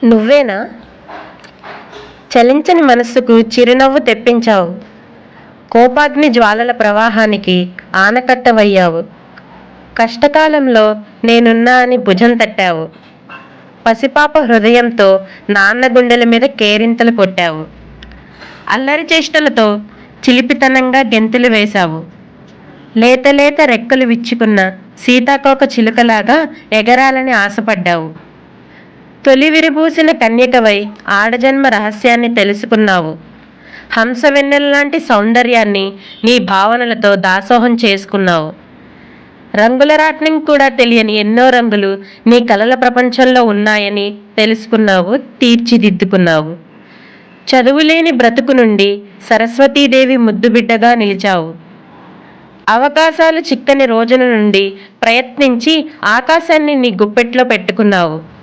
నువ్వేనా? చలించని మనస్సుకు చిరునవ్వు తెప్పించావు. కోపాగ్ని జ్వాలల ప్రవాహానికి ఆనకట్టవయ్యావు. కష్టకాలంలో నేనున్నా అని భుజం తట్టావు. పసిపాప హృదయంతో నాన్న గుండెల మీద కేరింతలు కొట్టావు. అల్లరి చేష్టలతో చిలిపితనంగా గెంతులు వేశావు. లేత లేత రెక్కలు విచ్చుకున్న సీతాకోక చిలుకలాగా ఎగరాలని ఆశపడ్డావు. తొలి విరబూసిన కన్యకవై ఆడజన్మ రహస్యాన్ని తెలుసుకున్నావు. హంసవెన్నెలలాంటి సౌందర్యాన్ని నీ భావనలతో దాసోహం చేసుకున్నావు. రంగుల రాట్నం కూడా తెలియని ఎన్నో రంగులు నీ కలల ప్రపంచంలో ఉన్నాయని తెలుసుకున్నావు, తీర్చిదిద్దుకున్నావు. చదువులేని బ్రతుకు నుండి సరస్వతీదేవి ముద్దుబిడ్డగా నిలిచావు. అవకాశాలు చిక్కని రోజుల నుండి ప్రయత్నించి ఆకాశాన్ని నీ గుప్పెట్లో పెట్టుకున్నావు.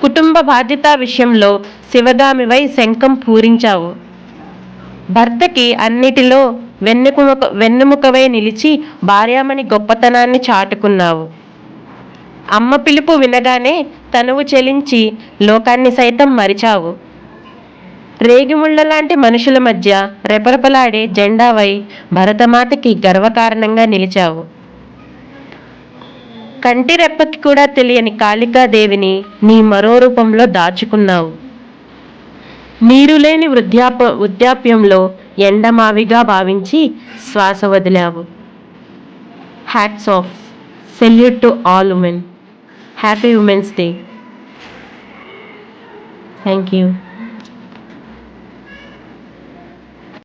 కుటుంబ బాధ్యత విషయంలో శివగామివై శంఖం పూరించావు. భర్తకి అన్నిటిలో వెన్నెముకవై నిలిచి భార్యామణి గొప్పతనాన్ని చాటుకున్నావు. అమ్మ పిలుపు వినగానే తనువు చెలించి లోకాన్ని సైతం మరిచావు. రేగిముళ్ళలాంటి మనుషుల మధ్య రెపరెపలాడే జెండావై భరతమాతకి గర్వకారణంగా నిలిచావు. కంటి రెప్పకి కూడా తెలియని కాళికాదేవిని నీ మరో రూపంలో దాచుకున్నావు. నీరులేని వృద్ధాప్యంలో ఎండమావిగా భావించి శ్వాస వదిలావు. Hats off. Salute to all women. Happy women's day. Thank you.